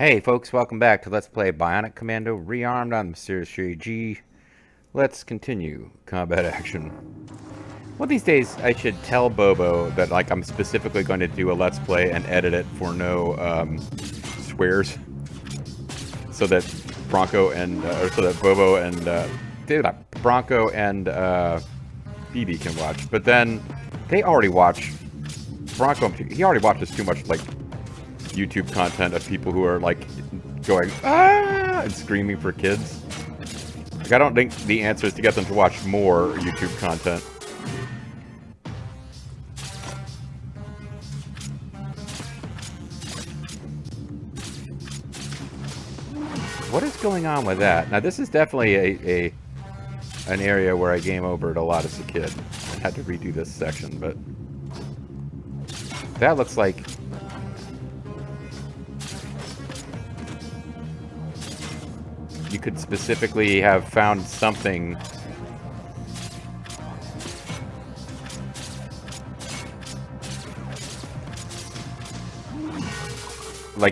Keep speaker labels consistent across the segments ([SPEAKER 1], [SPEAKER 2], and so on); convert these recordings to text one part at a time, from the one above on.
[SPEAKER 1] Hey folks, welcome back to Let's Play Bionic Commando Rearmed on the Series 3G. Let's continue combat action. One of these days I should tell Bobo that I'm specifically going to do a Let's Play and edit it for no swears. So that Bronco and, so that Bobo and, Bronco and BB can watch. But then they already watch, Bronco, he already watches too much YouTube content of people who are going ah and screaming for kids. I don't think the answer is to get them to watch more YouTube content. What is going on with that? Now this is definitely an area where I game overed a lot as a kid. I had to redo this section, but that looks like you could specifically have found something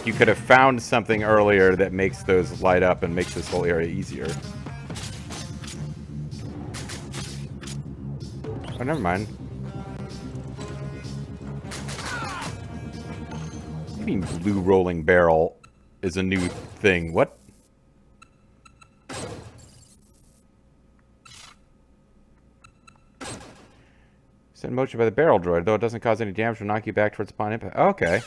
[SPEAKER 1] you could have found something earlier that makes those light up and makes this whole area easier. Oh, never mind. What do you mean blue rolling barrel is a new thing? What? Set in motion by the barrel droid, though it doesn't cause any damage or knock you back towards upon impact. Okay.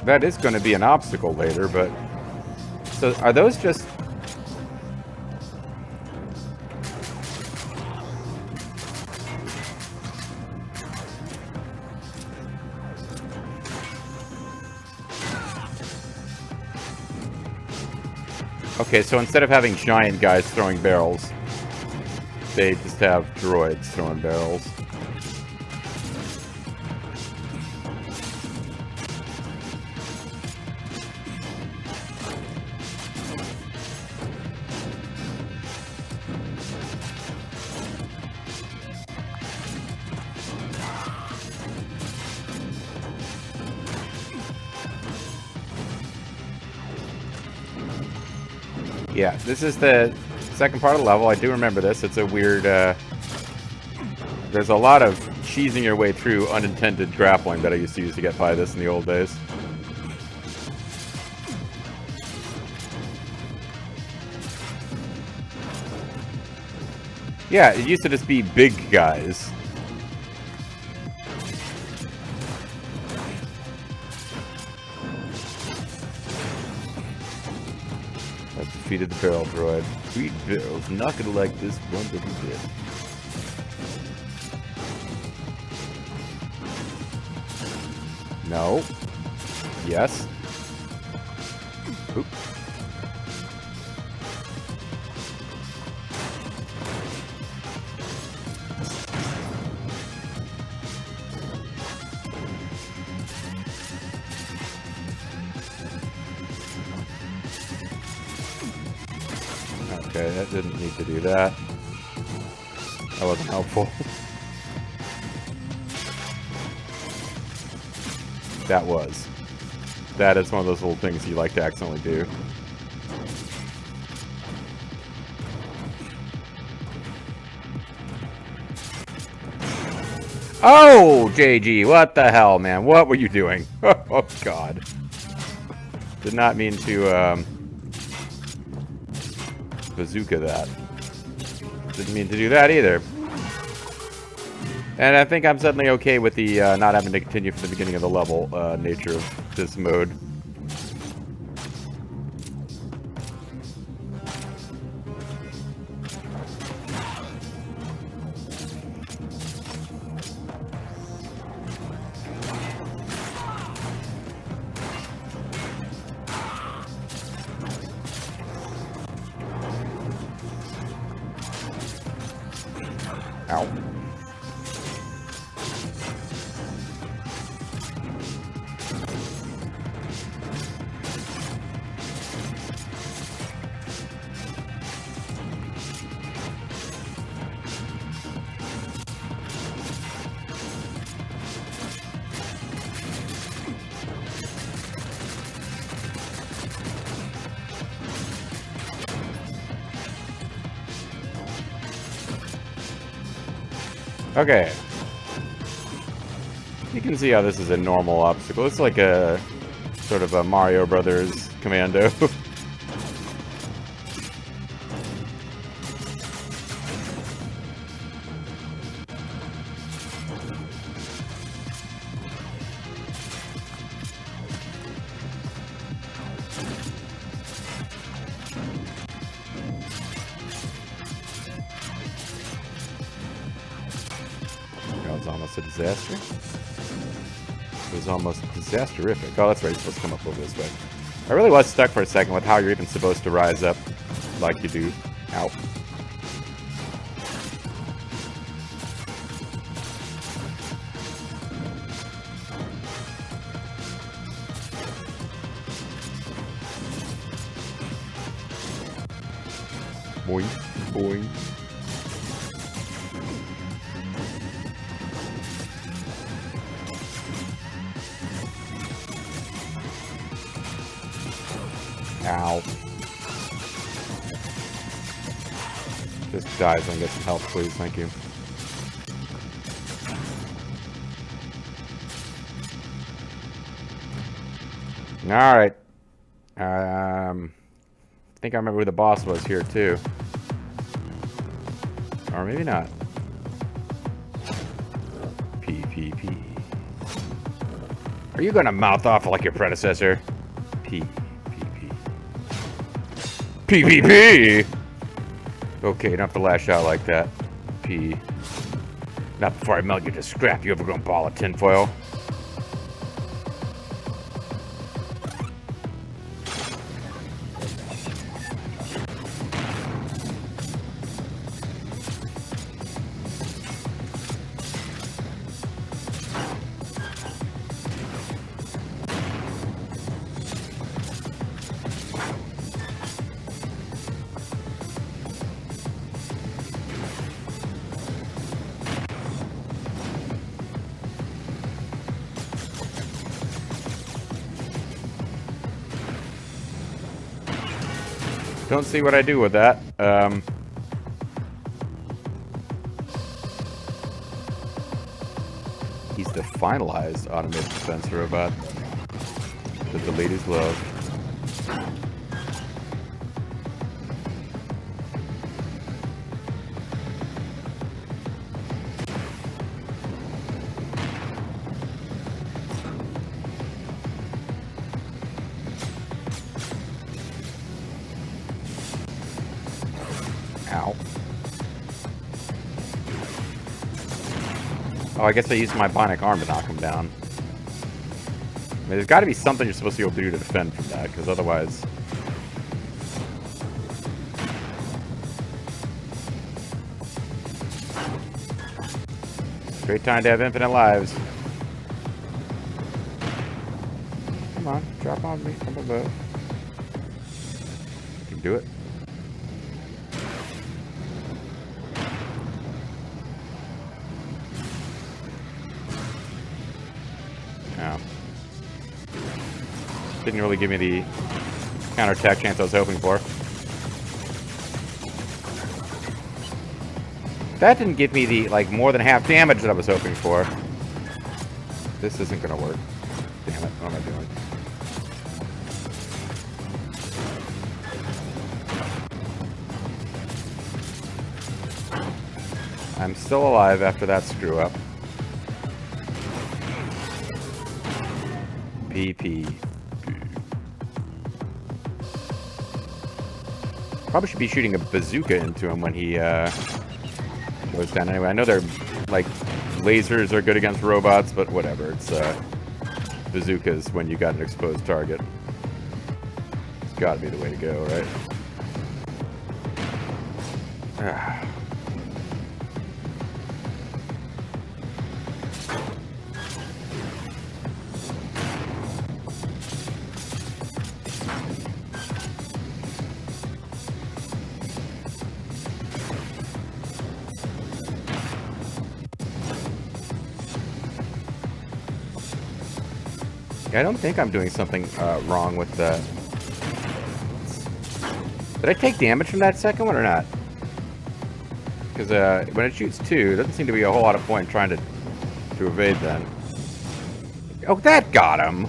[SPEAKER 1] That is going to be an obstacle later, but... So, are those just... Okay, so instead of having giant guys throwing barrels, they just have droids throwing barrels. Yeah, this is the second part of the level. I do remember this. It's a weird, there's a lot of cheesing your way through unintended grappling that I used to use to get by this in the old days. Yeah, it used to just be big guys. I've defeated the barrel droid. 3 barrels, not gonna like this one little bit. No. Yes. Oop. Okay, that didn't need to do that. That wasn't helpful. That was. That is one of those little things you like to accidentally do. Oh, JG, what the hell, man? What were you doing? Oh, God. Did not mean to, bazooka that. Didn't mean to do that either. And I think I'm suddenly okay with the not having to continue from the beginning of the level nature of this mode. Ow. Okay. You can see how this is a normal obstacle. It's like a sort of a Mario Brothers Commando. That was almost a disaster. It was almost disasterific. Oh, that's right. You're supposed to come up over this way. I really was stuck for a second with how you're even supposed to rise up like you do. Ow. Boing, boing. Ow. Just dies and get some help, please. Thank you. Alright. I think I remember who the boss was here, too. Or maybe not. PPP. Are you gonna mouth off like your predecessor? PPP. PPP! Okay, you don't have to lash out like that. P. Not before I melt you to scrap, you overgrown ball of tinfoil. Don't see what I do with that. He's the finalized automated defense robot that the ladies love. Ow. Oh, I guess I used my bionic arm to knock him down. I mean, there's got to be something you're supposed to be able to do to defend from that, because otherwise... Great time to have infinite lives. Come on, drop on me from above. You can do it. Oh. Didn't really give me the counterattack chance I was hoping for. That didn't give me the, like, more than half damage that I was hoping for. This isn't gonna work. Damn it, what am I doing? I'm still alive after that screw up. PP. Probably should be shooting a bazooka into him when he goes down. Anyway, I know they're like lasers are good against robots, but whatever. It's bazookas when you got an exposed target. It's got to be the way to go, right? I don't think I'm doing something wrong with the... Did I take damage from that second one or not? Because when it shoots two, there doesn't seem to be a whole lot of point trying to evade then. Oh, that got him!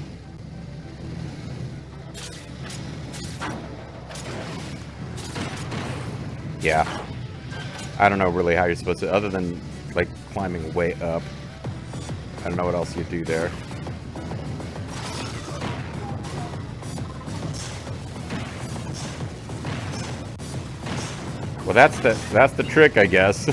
[SPEAKER 1] Yeah. I don't know really how you're supposed to, other than, like, climbing way up. I don't know what else you do there. Well, that's the trick, I guess.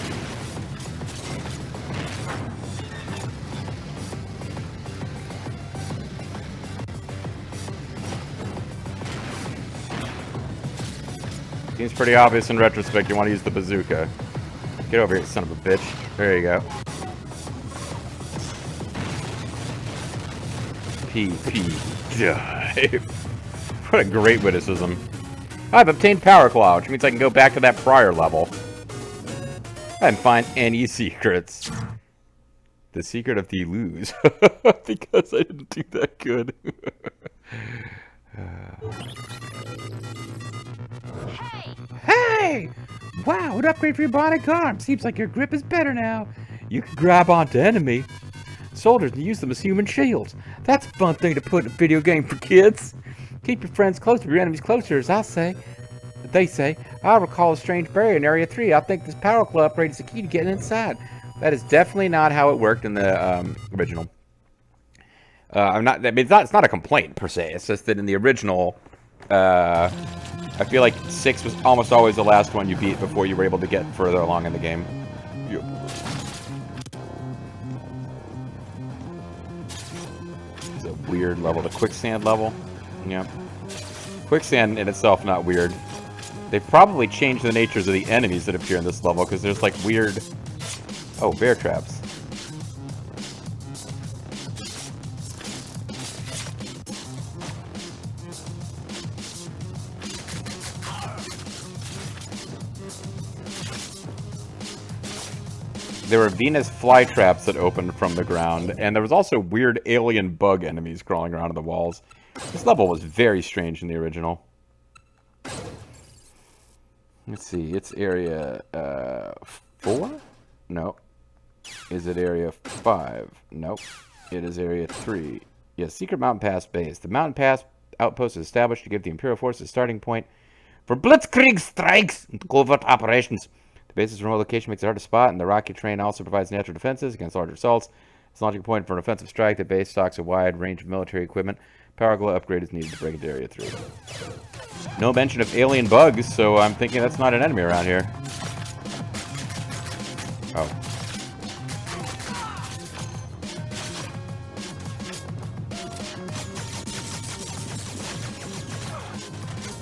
[SPEAKER 1] Seems pretty obvious in retrospect. You want to use the bazooka. Get over here, son of a bitch. There you go. PP dive. What a great witticism. I've obtained Power Claw, which means I can go back to that prior level. I didn't find any secrets. The secret of the lose. Because I didn't do that good. Hey! Wow, an upgrade for your bionic arm. Seems like your grip is better now. You can grab onto enemy soldiers and use them as human shields. That's a fun thing to put in a video game for kids. Keep your friends close, but your enemies closer, as they say. I recall a strange barrier in Area 3. I think this Power Claw upgrade is the key to getting inside. That is definitely not how it worked in the original. It's not a complaint, per se. It's just that in the original, I feel like 6 was almost always the last one you beat before you were able to get further along in the game. Yep. It's a weird level. The quicksand level. Yep. Quicksand in itself, not weird. They've probably changed the natures of the enemies that appear in this level, because there's like weird... Oh, bear traps. There were Venus flytraps that opened from the ground, and there was also weird alien bug enemies crawling around in the walls. This level was very strange in the original. Let's see, it's area 4? No. Is it area 5? Nope. It is area 3. Yes, Secret Mountain Pass base. The Mountain Pass outpost is established to give the Imperial forces a starting point for blitzkrieg strikes and covert operations. The base's remote location makes it hard to spot, and the rocky terrain also provides natural defenses against larger assaults. It's a launching point for an offensive strike. The base stocks a wide range of military equipment. Power Glow upgrade is needed to break into Area 3. No mention of alien bugs, so I'm thinking that's not an enemy around here. Oh.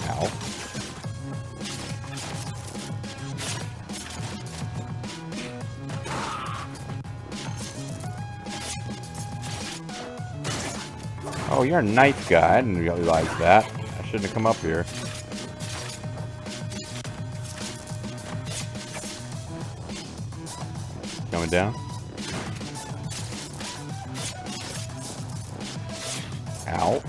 [SPEAKER 1] Ow. Oh, you're a knife guy. I didn't really like that. I shouldn't have come up here. Coming down. Ow.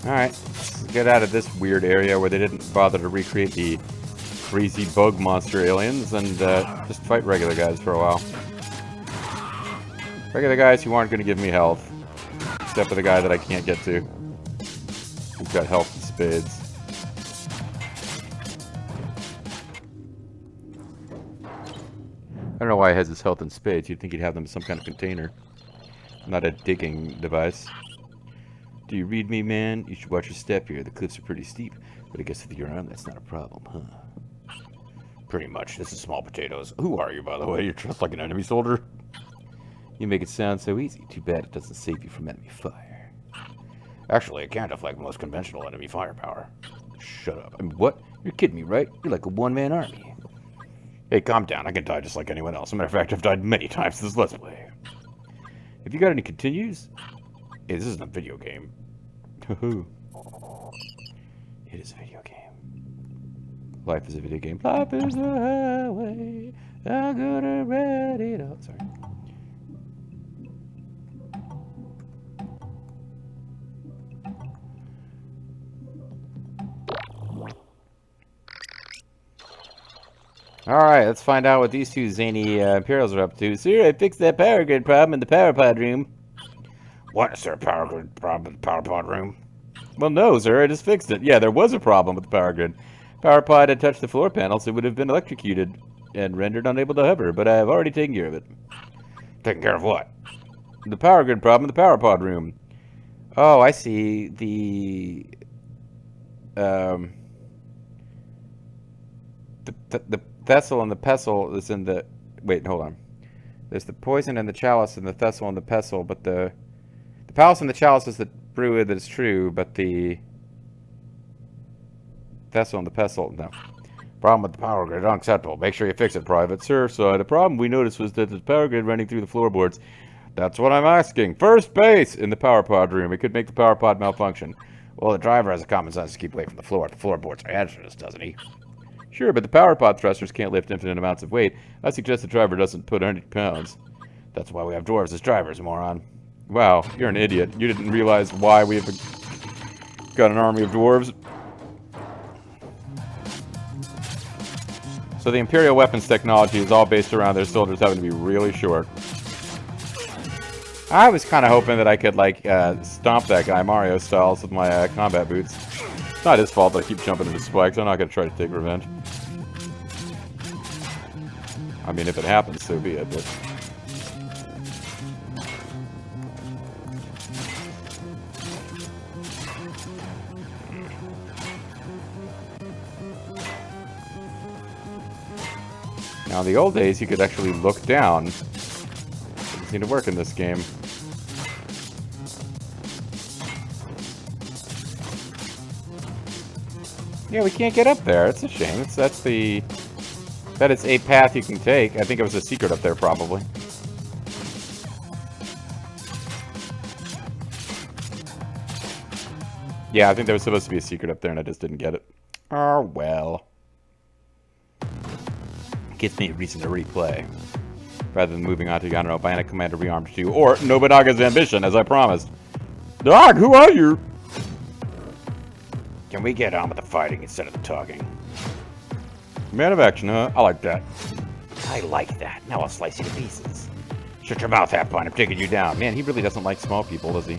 [SPEAKER 1] Alright, let's get out of this weird area where they didn't bother to recreate the crazy bug monster aliens and just fight regular guys for a while. Regular guys who aren't going to give me health. Except for the guy that I can't get to. Who's got health in spades. I don't know why he has his health in spades. You'd think he'd have them in some kind of container. Not a digging device. Do you read me, man? You should watch your step here. The cliffs are pretty steep, but I guess with your arm, that's not a problem, huh? Pretty much. This is small potatoes. Who are you, by the way? You're dressed like an enemy soldier? You make it sound so easy. Too bad it doesn't save you from enemy fire. Actually, it can't deflect most conventional enemy firepower. Shut up. I mean, what? You're kidding me, right? You're like a one-man army. Hey, calm down. I can die just like anyone else. As a matter of fact, I've died many times in this Let's Play. Have you got any continues? Hey, this isn't a video game. It is a video game. Life is a video game. Life is a highway. I'm gonna ride it out. Sorry. Alright, let's find out what these two zany Imperials are up to. Sir, I fixed that power grid problem in the power pod room. What is there a power grid problem in the power pod room? Well, no, sir, I just fixed it. Yeah, there was a problem with the power grid. Power pod had touched the floor panels, it would have been electrocuted and rendered unable to hover, but I have already taken care of it. Taken care of what? The power grid problem in the power pod room. Oh, I see. The vessel and the pestle is in the... Wait, hold on. There's the poison and the chalice and the vessel and the pestle, but the palace and the chalice is the brew that is true, but the vessel and the pestle, no. Problem with the power grid, unacceptable. Make sure you fix it, Private. Sir, so the problem we noticed was that the power grid running through the floorboards. That's what I'm asking. First base in the power pod room. It could make the power pod malfunction. Well, the driver has the common sense to keep away from the floor. The floorboards are hazardous, doesn't he? Sure, but the power pod thrusters can't lift infinite amounts of weight. I suggest the driver doesn't put 100 pounds. That's why we have dwarves as drivers, moron. Wow, you're an idiot. You didn't realize why we've got an army of dwarves. So the Imperial weapons technology is all based around their soldiers having to be really short. I was kind of hoping that I could, like, stomp that guy Mario styles with my combat boots. It's not his fault that I keep jumping into spikes. I'm not going to try to take revenge. I mean, if it happens, so be it, but... Now, in the old days, you could actually look down. It doesn't seem to work in this game. Yeah, we can't get up there. It's a shame. That is a path you can take. I think it was a secret up there, probably. Yeah, I think there was supposed to be a secret up there, and I just didn't get it. Oh, well. Gives me a reason to replay. Rather than moving on to, I don't know, Bionic Commando Rearmed 2, or Nobunaga's Ambition, as I promised. Dog, who are you? Can we get on with the fighting instead of the talking? Man of action, huh? I like that. I like that. Now I'll slice you to pieces. Shut your mouth, Half Pint. I'm taking you down. Man, he really doesn't like small people, does he?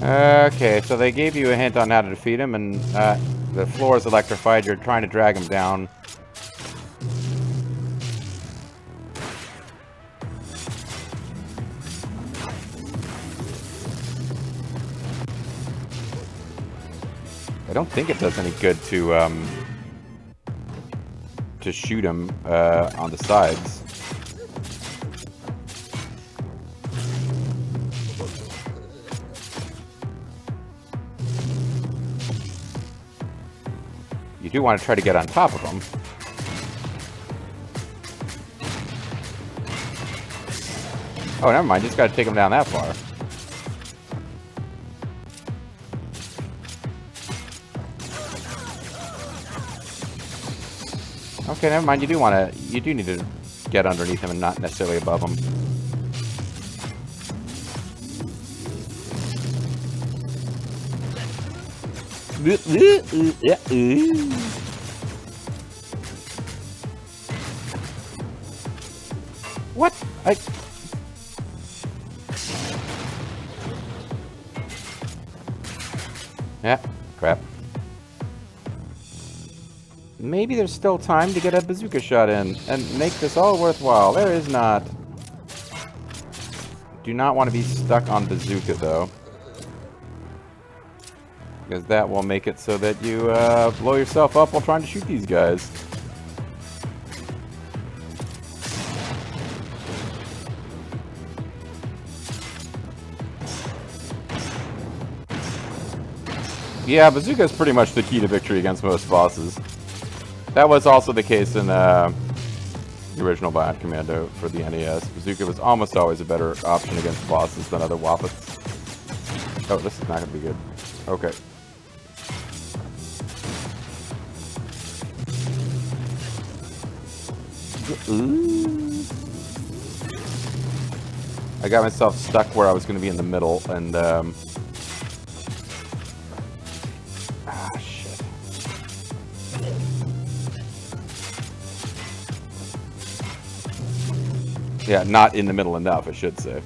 [SPEAKER 1] Okay, so they gave you a hint on how to defeat him, and the floor is electrified. You're trying to drag him down. I don't think it does any good to shoot him on the sides. You do want to try to get on top of them. Oh, never mind. Just got to take them down that far. Okay, never mind. You do need to get underneath him and not necessarily above him. What? Yeah, crap. Maybe there's still time to get a bazooka shot in and make this all worthwhile. There is not. Do not want to be stuck on bazooka, though. Because that will make it so that you blow yourself up while trying to shoot these guys. Yeah, bazooka is pretty much the key to victory against most bosses. That was also the case in the original Bionic Commando for the NES. Bazooka was almost always a better option against bosses than other weapons. Oh, this is not going to be good. Okay. Ooh. I got myself stuck where I was going to be in the middle, and shit. Yeah, not in the middle enough, I should say.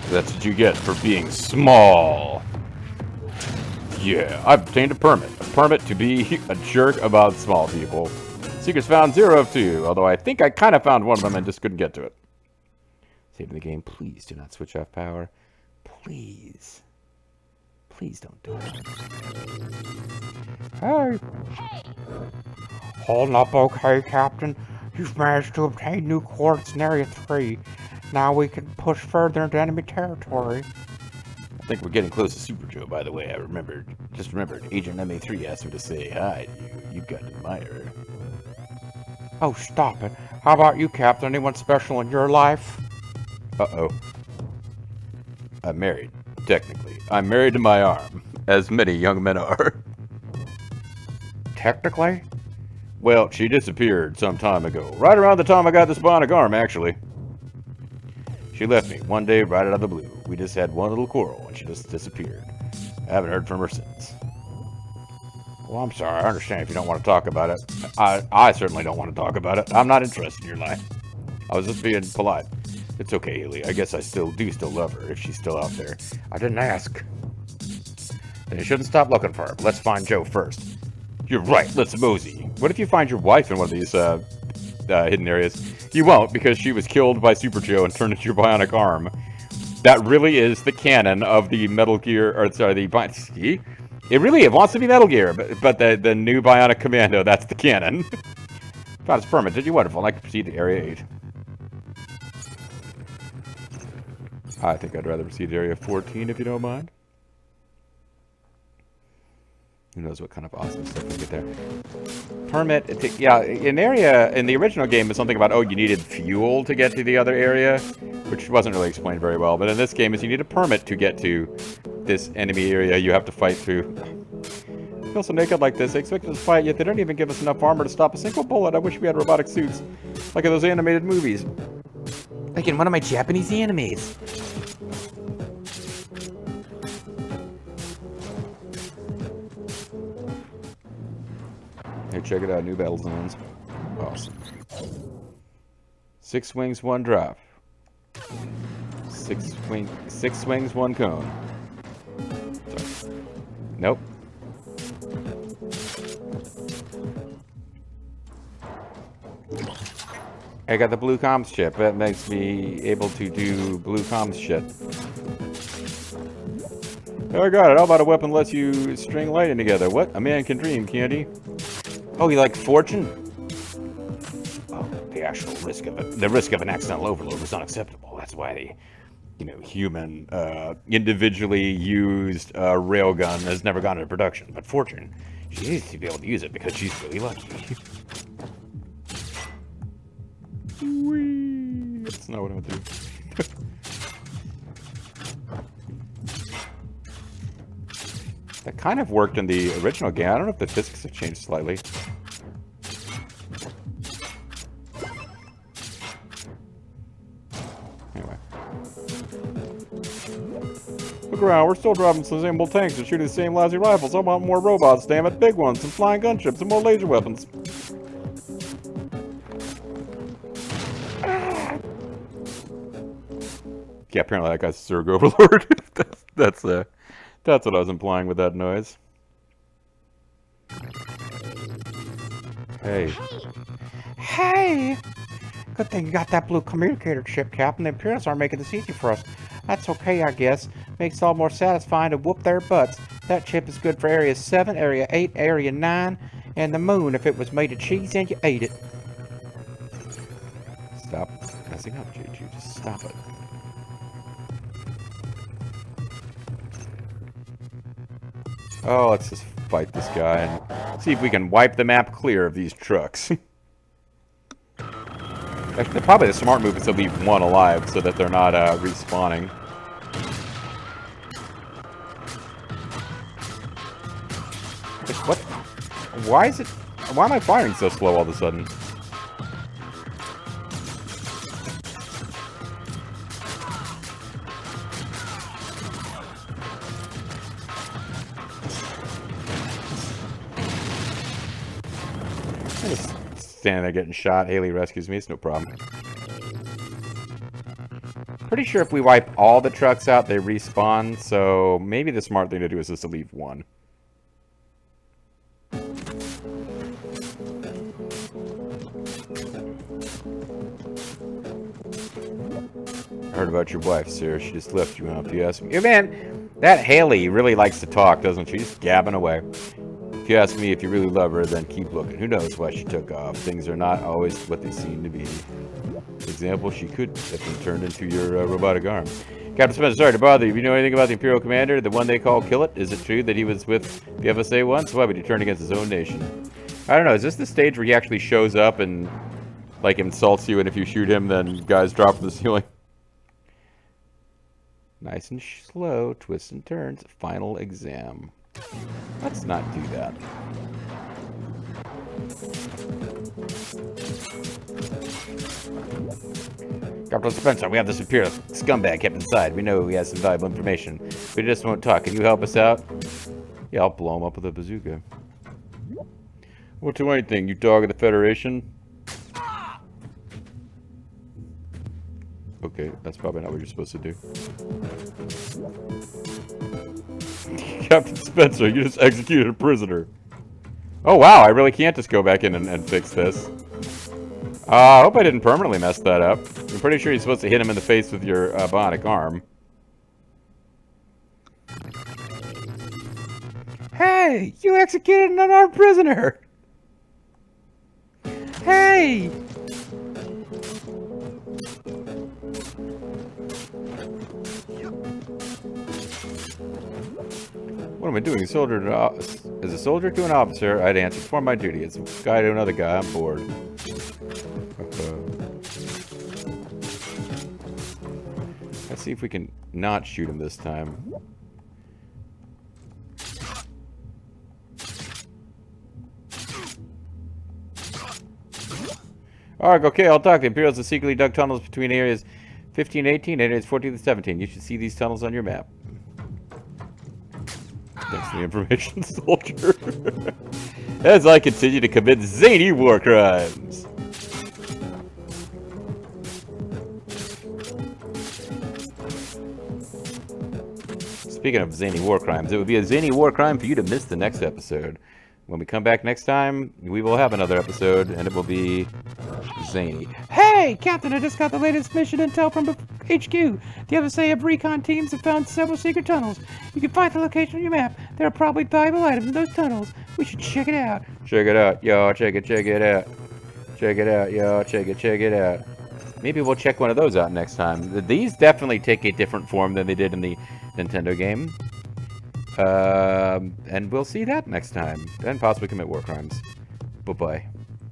[SPEAKER 1] That's what you get for being small. Yeah, I've obtained a permit. A permit to be a jerk about small people. Secrets found 0 of 2, although I think I kind of found one of them and just couldn't get to it. Saving the game, please do not switch off power. Please. Please don't do it. Hey. Holding up okay, Captain. You've managed to obtain new coordinates in Area 3. Now we can push further into enemy territory. I think we're getting close to Super Joe, by the way. Just remembered, Agent MA3 asked me to say hi to you. You've got an admirer. Oh, stop it. How about you, Captain? Anyone special in your life? Uh-oh. I'm married, technically. I'm married to my arm, as many young men are. Technically? Well, she disappeared some time ago. Right around the time I got this bionic arm, actually. She left me one day right out of the blue. We just had one little quarrel and she just disappeared. I haven't heard from her since. Well, I'm sorry. I understand if you don't want to talk about it. I certainly don't want to talk about it. I'm not interested in your life. I was just being polite. It's okay, Haley. I guess I still love her if she's still out there. I didn't ask. Then you shouldn't stop looking for her. Let's find Joe first. You're right. Let's mosey. What if you find your wife in one of these hidden areas? You won't, because she was killed by Super Joe and turned into your bionic arm. That really is the canon of the Metal Gear, or sorry, the see? It really wants to be Metal Gear, but the new Bionic Commando, that's the canon. Found its permit. Did you? Wonderful. I'd like to proceed to Area 8. I think I'd rather proceed to Area 14, if you don't mind. Who knows what kind of awesome stuff we get there. Permit, yeah, in the original game, it's something about, oh, you needed fuel to get to the other area, which wasn't really explained very well. But in this game, you need a permit to get to this enemy area you have to fight through. I feel so naked like this. They expect us to fight, yet they don't even give us enough armor to stop a single bullet. I wish we had robotic suits, like in those animated movies. Like in one of my Japanese animes. Here, check it out. New battle zones. Awesome. 6 swings, 1 drop. 6 swings, 1 cone. Sorry. Nope. I got the blue comms chip. That makes me able to do blue comms shit. Oh, I got it. How about a weapon lets you string lightning together? What? A man can dream, can't he? Oh, you like fortune? Oh, the actual risk of it. The risk of an accidental overload was unacceptable. That's why the, human, individually used railgun has never gone into production. But fortune, she needs to be able to use it because she's really lucky. Whee! That's not what I want to do. That kind of worked in the original game. I don't know if the physics have changed slightly. Anyway. Look around, we're still driving some same old tanks and shooting the same lousy rifles. I want more robots, damn it. Big ones, and flying gunships, and more laser weapons. Yeah, apparently that guy's Zerg Overlord. that's what I was implying with that noise. Hey. Hey! Good thing you got that blue communicator chip, Captain. The Imperials aren't making this easy for us. That's okay, I guess. Makes it all more satisfying to whoop their butts. That chip is good for Area 7, Area 8, Area 9, and the moon if it was made of cheese and you ate it. Stop messing up, JG. Just stop it. Oh, let's just fight this guy and see if we can wipe the map clear of these trucks. Actually, probably the smart move is to leave one alive so that they're not respawning. What? Why is it... Why am I firing so slow all of a sudden? I'm just standing there getting shot. Haley rescues me. It's no problem. Pretty sure if we wipe all the trucks out, they respawn. So maybe the smart thing to do is just to leave one. I heard about your wife, sir. She just left you out. If you ask me, man, that Haley really likes to talk, doesn't she? She's gabbing away. If you ask me if you really love her, then keep looking. Who knows why she took off? Things are not always what they seem to be. For example, she could have been turned into your robotic arm. Captain Spencer, sorry to bother you. Do you know anything about the Imperial Commander, the one they call Kill It? Is it true that he was with the FSA once? Why would he turn against his own nation? I don't know. Is this the stage where he actually shows up and, like, insults you, and if you shoot him, then guys drop from the ceiling? Nice and slow, twists and turns, final exam. Let's not do that. Captain Spencer, we have this Imperial scumbag kept inside. We know he has some valuable information. We just won't talk. Can you help us out? Yeah, I'll blow him up with a bazooka. Won't do anything, you dog of the Federation. Okay, that's probably not what you're supposed to do. Captain Spencer, you just executed a prisoner. Oh wow, I really can't just go back in and fix this. I hope I didn't permanently mess that up. I'm pretty sure you're supposed to hit him in the face with your bionic arm. Hey, you executed an unarmed prisoner! Hey! What am I doing? As a soldier to an officer, I'd answer for my duty. As a guy to another guy, I'm bored. Let's see if we can not shoot him this time. Alright, okay, I'll talk. The Imperials have secretly dug tunnels between areas 15 and 18 and areas 14 and 17. You should see these tunnels on your map. Thanks for the information, soldier. As I continue to commit zany war crimes. Speaking of zany war crimes, it would be a zany war crime for you to miss the next episode. When we come back next time, we will have another episode, and it will be zany. Hey, Captain, I just got the latest mission intel from HQ. The FSA of recon teams have found several secret tunnels. You can find the location on your map. There are probably valuable items in those tunnels. We should check it out. Check it out, y'all. Check it out. Check it out, y'all. Check it out. Maybe we'll check one of those out next time. These definitely take a different form than they did in the Nintendo game. And we'll see that next time. And possibly commit war crimes. Bye-bye.